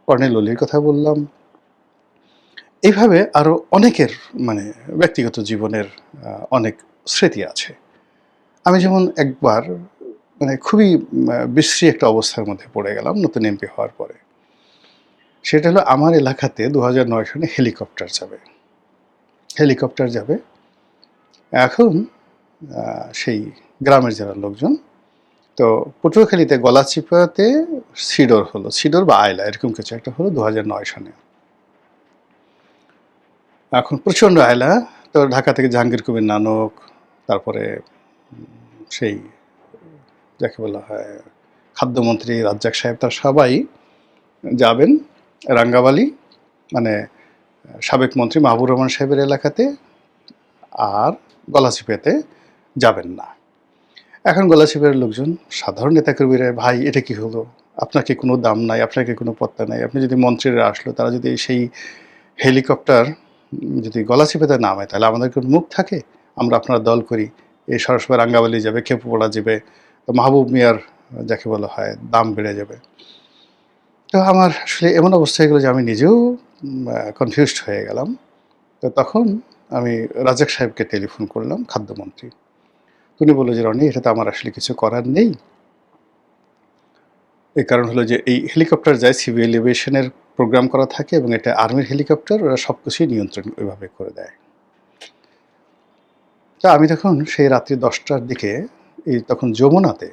Colonel অলির কথা বললাম। এইভাবে আরো অনেকের মানে ব্যক্তিগত জীবনের অনেক স্মৃতি আছে। আমি যেমন একবার মানে খুবই বিশ্রী একটা অবস্থার মধ্যে পড়ে গেলাম নতুন এমপি হওয়ার পরে। সেটা হলো আমার এলাকাতে ২০০৯ সনে হেলিকপ্টার যাবে। হেলিকপ্টার যাবে। এখন সেই গ্রামের যারা লোকজন, তো পটুয়াখালীতে গলাচিপাতে সিডর হলো। সিডর বা আইলা এরকম কিছু একটা হলো ২০০৯ সনে। এখন প্রচণ্ড আয়লা। তো ঢাকা থেকে জাহাঙ্গীর কবির নানক, তারপরে সেই যাকে বলা হয় খাদ্যমন্ত্রী রাজ্জাক সাহেব, তারা সবাই যাবেন রাঙ্গাবালী, মানে সাবেক মন্ত্রী মাহবুর রহমান সাহেবের এলাকাতে, আর গলাচিপাতে যাবেন না। এখন গলাচিপার লোকজন, সাধারণ নেতাকর্মীরা, ভাই এটা কি হলো, আপনার কি কোনো দাম নাই, আপনার কি কোনো পত্তা নাই, আপনি যদি মন্ত্রীরা আসলো তারা যদি সেই হেলিকপ্টার যদি গলাচিপাতে নামে তাহলে আমাদের কোনো মুখ থাকে, আমরা আপনার দল করি, এই সরাসরি রাঙ্গাবালি যাবে, খেপুপড়া যাবে, তো মাহবুব মিয়ার যাকে বলা হয় দাম বেড়ে যাবে। তো আমার আসলে এমন অবস্থা হয়ে গেলো যে আমি নিজেও কনফিউজড হয়ে গেলাম। তো তখন আমি রাজ্জাক সাহেবকে টেলিফোন করলাম, খাদ্যমন্ত্রী। উনি বলল যে, রনি এটা তো আমার আসলে কিছু করার নেই। এই কারণ হলো যে এই হেলিকপ্টার যায় সিভিল এভিয়েশনের প্রোগ্রাম করা থাকে এবং এটা আর্মির হেলিকপ্টার, ওরা সব কিছুই নিয়ন্ত্রণ ওইভাবে করে দেয়। তা আমি তখন সেই রাত্রি ১০টার দিকে তখন যমুনাতে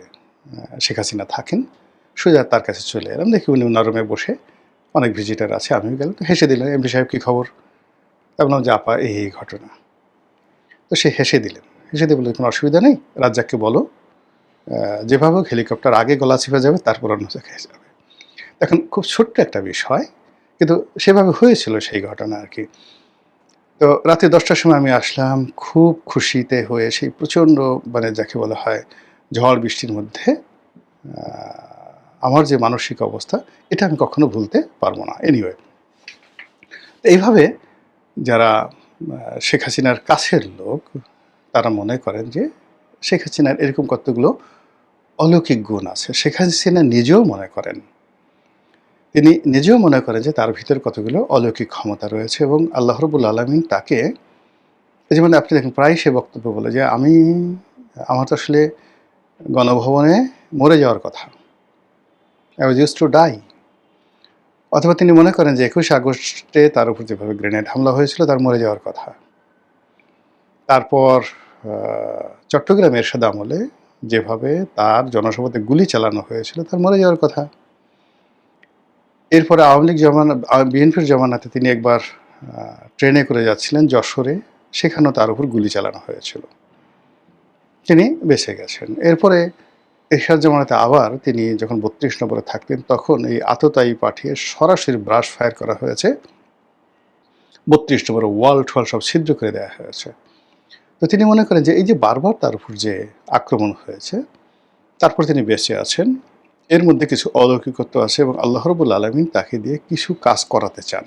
শেখ হাসিনা থাকেন, সোজা তার কাছে চলে এলাম। দেখি উনি নরমে বসে, অনেক ভিজিটার আছে, আমিও গেলাম। তো হেসে দিলেন, এমপি সাহেব কী খবর? তা বললাম যে আপা এই ঘটনা। তো সে হেসে দিলেন, হেসে দিয়ে বললেন কোনো অসুবিধা নেই, রাজ্জাককে বলো যেভাবে হোক হেলিকপ্টার আগে গলাচিপা যাবে, তারপর অন্য জায়গায় যাবে। এখন খুব ছোট্ট একটা বিষয়, কিন্তু সেভাবে হয়েছিল সেই ঘটনা আর কি। তো রাতে ১০টার সময় আমি আসলাম খুব খুশিতে হয়ে, সেই প্রচণ্ড মানে যাকে বলা হয় ঝড় বৃষ্টির মধ্যে। আমার যে মানসিক অবস্থা, এটা আমি কখনো ভুলতে পারবো না। এনিওয়ে, এইভাবে যারা শেখ হাসিনার কাছের লোক, তারা মনে করেন যে শেখ হাসিনার এরকম কতগুলো অলৌকিক গুণ আছে। শেখ হাসিনা নিজেও মনে করেন, তিনি নিজেও মনে করেন যে তার ভিতরে কতগুলো অলৌকিক ক্ষমতা রয়েছে এবং আল্লাহ রাব্বুল আলামিন তাকে, এই যেমন আপনি দেখেন প্রায় সে বক্তব্য বলে যে আমার তো আসলে গণভবনে মরে যাওয়ার কথা, I was used to die. অথবা তিনি মনে করেন যে ২১ আগস্টে তার উপর যেভাবে গ্রেনেড হামলা হয়েছিল তার মরে যাওয়ার কথা। তারপর চট্টগ্রাম এরশাদ আমলে যেভাবে তার জনসভাতে গুলি চালানো হয়েছিল তার মরে যাওয়ার কথা। এরপরে আওয়ামী লীগ বিএনপির জমানাতে তিনি একবার ট্রেনে করে যাচ্ছিলেন যশোরে, সেখানেও তার উপর গুলি চালানো হয়েছিল, তিনি বেঁচে গেছেন। এরপরে এরশাদ জামানাতে আবার তিনি যখন ৩২ নম্বরে থাকতেন তখন এই আততায়ী পাঠিয়ে সরাসরি ব্রাশ ফায়ার করা হয়েছে, ৩২ নম্বরে ওয়াল টোয়াল সব ছিদ্র করে দেওয়া হয়েছে। তো তিনি মনে করেন যে এই যে বারবার তার উপর যে আক্রমণ হয়েছে, তারপর তিনি বেঁচে আছেন, এর মধ্যে কিছু অলৌকিকত্ব আছে এবং আল্লাহ রাব্বুল আলামিন তাকে দিয়ে কিছু কাজ করাতে চান।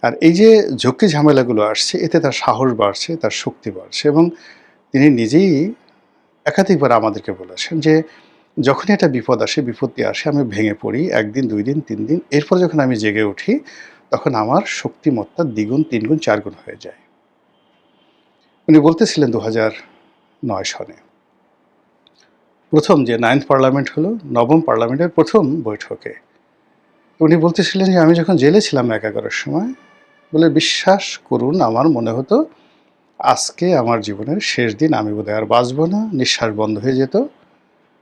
আর এই যে ঝক্কি ঝামেলাগুলো আসছে, এতে তার সাহস বাড়ছে, তার শক্তি বাড়ছে এবং তিনি নিজেই একাধিকবার আমাদেরকে বলেছেন যে যখনই একটা বিপদ আসে, বিপত্তি আসে, আমি ভেঙে পড়ি ১ দিন, ২ দিন, ৩ দিন। এরপর যখন আমি জেগে উঠি তখন আমার শক্তিমত্তা দ্বিগুণ, ৩ গুণ, ৪ গুণ হয়ে যায়। উনি বলতেছিলেন ২০০৯ সনে প্রথম যে 9th পার্লামেন্ট হলো, ৯ম পার্লামেন্টের প্রথম বৈঠকে উনি বলতেছিলেন যে আমি যখন জেলে ছিলাম ১১টার সময়, বলে বিশ্বাস করুন আমার মনে হতো আজকে আমার জীবনের শেষ দিন, আমি বোধহয় আর বাঁচব না, নিঃশ্বাস বন্ধ হয়ে যেত,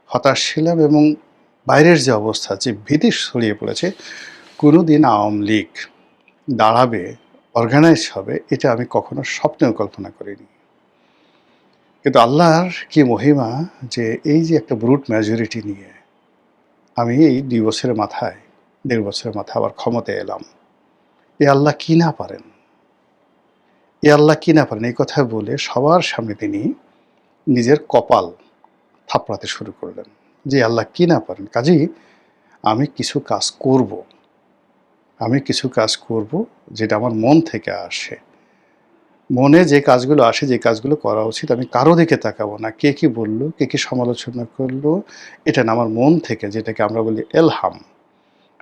হতাশ ছিলাম এবং বাইরের যে অবস্থা, যে ভীতি ছড়িয়ে পড়েছে, কোনো দিন আওয়ামী লীগ দাঁড়াবে, অর্গানাইজ হবে, এটা আমি কখনো স্বপ্নেও কল্পনা করিনি। কিন্তু আল্লাহর কি মহিমা যে এই যে একটা ব্রুট মেজরিটি নিয়ে আমি এই ২ বছরের মাথায়, ১.৫ বছরের মাথায় আবার ক্ষমতায় এলাম। এ আল্লাহ কি না পারেন, এ আল্লাহ কি না পারেন, এই কথা বলে সবার সামনে তিনি নিজের কপাল থাপড়াতে শুরু করলেন যে আল্লাহ কি না পারেন। কাজেই আমি কিছু কাজ করব, আমি কিছু কাজ করব যেটা আমার মন থেকে আসে। মনে যে কাজগুলো আসে, যে কাজগুলো করা উচিত, আমি কারো দিকে তাকাবো না, কে কি বললো, কে কি সমালোচনা করলো, এটা না, আমার মন থেকে, যেটাকে আমরা বলি এলহাম,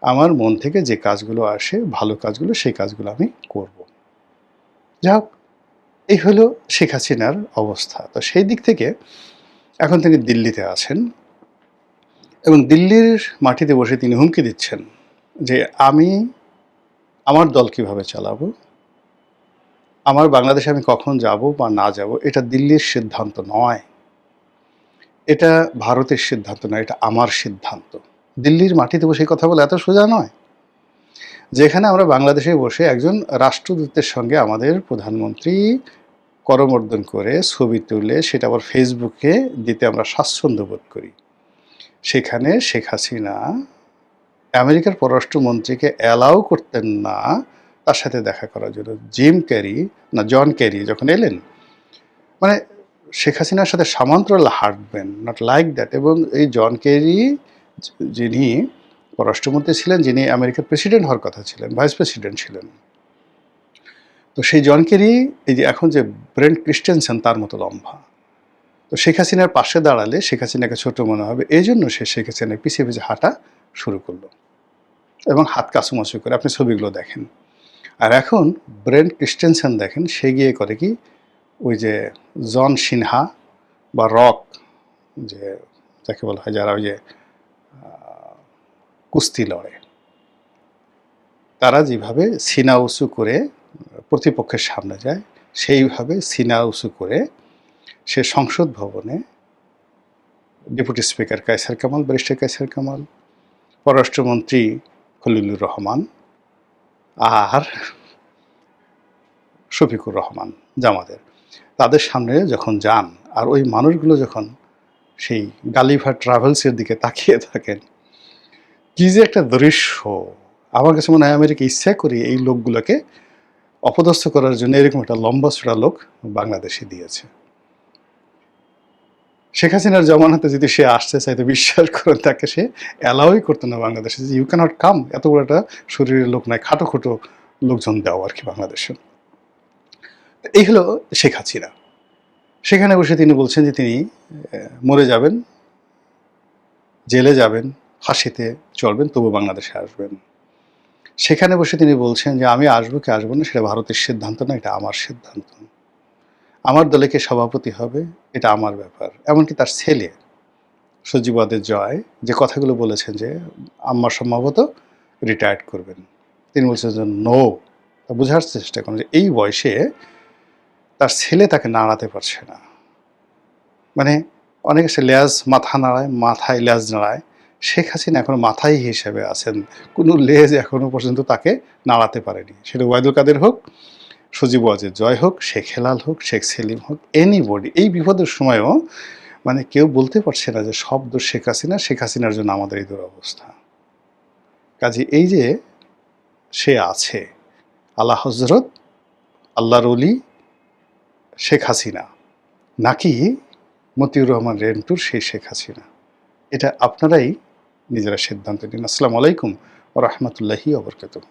আমার মন থেকে যে কাজগুলো আসে ভালো কাজগুলো সেই কাজগুলো আমি করব। যাই হোক, এই হলো শেখ হাসিনার অবস্থা। তো সেই দিক থেকে এখন তিনি দিল্লিতে আছেন এবং দিল্লির মাটিতে বসে তিনি হুমকি দিচ্ছেন যে আমি আমার দল কিভাবে চালাবো, আমার বাংলাদেশে আমি কখন যাব বা না যাব এটা দিল্লির সিদ্ধান্ত নয়, এটা ভারতের সিদ্ধান্ত নয়, এটা আমার সিদ্ধান্ত। দিল্লির মাটিতে বসে কথা বলে এত সোজা নয়। যেখানে আমরা বাংলাদেশে বসে একজন রাষ্ট্রদূতের সঙ্গে আমাদের প্রধানমন্ত্রী করমর্দন করে ছবি তুলে সেটা আবার ফেসবুকে দিতে আমরা স্বাচ্ছন্দ্য বোধ করি, সেখানে শেখ হাসিনা আমেরিকার পররাষ্ট্রমন্ত্রীকে অ্যালাউ করতেন না তার সাথে দেখা করার জন্য। জন ক্যারি যখন এলেন, মানে শেখ হাসিনার সাথে সমান্তরাল হাঁটবেন, নট লাইক দ্যাট। এবং এই জন ক্যারি যিনি পররাষ্ট্রমন্ত্রী ছিলেন, যিনি আমেরিকার প্রেসিডেন্ট হওয়ার কথা ছিলেন, ভাইস প্রেসিডেন্ট ছিলেন, তো সেই জন ক্যারি এই যে এখন যে ব্রেন্ট ক্রিস্টেনসেন তার মতো লম্বা। তো শেখ হাসিনার পাশে দাঁড়ালে শেখ হাসিনাকে ছোট মনে হবে, এই জন্য সে শেখ হাসিনার পিছিয়ে পিছিয়ে হাঁটা শুরু করলো এবং হাত কাছুমাছু করে। আপনি ছবিগুলো দেখেন। আর এখন ব্রেন্ট ক্রিস্টেনসেন দেখেন, সে গিয়ে করে কি ওই যে জন সিনহা বা রক, যে যাকে বলা হয় যারা ওই যে কুস্তি লড়ে, তারা যেভাবে সিনা উঁচু করে প্রতিপক্ষের সামনে যায়, সেইভাবে সিনা উঁচু করে সে সংসদ ভবনে deputy speaker Kaiser Kamal, barrister Kaiser Kamal, পররাষ্ট্রমন্ত্রী খলিলুর রহমান আর শফিকুর রহমান জামাতের, তাদের সামনে যখন যান আর ওই মানুষগুলো যখন সেই গালিভার ট্রাভেলসের দিকে তাকিয়ে থাকেন, কি যে একটা দৃশ্য! আমার কাছে মনে হয় আমেরিকা ইচ্ছা করে এই লোকগুলোকে অপদস্থ করার জন্য এরকম একটা লম্বা চূড়া লোক বাংলাদেশে দিয়েছে। শেখ হাসিনার জমানাতে যদি সে আসতে চাইতো, বিশ্বাস করেন তাকে সে অ্যালাউই করতো না বাংলাদেশে, যে ইউ ক্যানট কাম, এত বড় একটা শরীরের লোক নয়, খাটো খোটো লোকজন দেওয়া আর কি বাংলাদেশে। এই হলো শেখ হাসিনা। সেখানে বসে তিনি বলছেন যে তিনি মরে যাবেন, জেলে যাবেন, ফাঁসিতে চলবেন, তবু বাংলাদেশে আসবেন। সেখানে বসে তিনি বলছেন যে আমি আসবো কি আসবো না সেটা ভারতের সিদ্ধান্ত না, এটা আমার সিদ্ধান্ত। আমার দলে কে সভাপতি হবে এটা আমার ব্যাপার। এমনকি তার ছেলে সজীবাদের জয় যে কথাগুলো বলেছেন যে আম্মা সম্ভবত রিটায়ার্ড করবেন, তিনি বলছেন যে নো। বোঝার চেষ্টা করেন যে এই বয়সে তার ছেলে তাকে নাড়াতে পারছে না। মানে অনেকে সে লেজ মাথা নাড়ায়, মাথায় লেজ নাড়ায়, শেখ হাসিনা এখন মাথায় হিসেবে আছেন, কোনো লেজ এখনো পর্যন্ত তাকে নাড়াতে পারেনি। সেটা ওয়াইদুল কাদের হোক, সজীব ওয়াজেদ জয় হোক, শেখ হেলাল হোক, শেখ সেলিম হোক, এনিবডি। এই বিপদের সময়ও মানে কেউ বলতে পারছে না যে সব দোষ শেখ হাসিনা, শেখ হাসিনার জন্য আমাদের এই দুরবস্থা। কাজে এই যে সে আছে, আলা হজরত, আল্লাহর ওলি শেখ হাসিনা, নাকি মতিউর রহমান রেন্টুর সেই শেখ হাসিনা, এটা আপনারাই নিজেরা সিদ্ধান্ত নিন। আসসালামু আলাইকুম ওয়া রাহমাতুল্লাহি ওয়া বারাকাতুহু।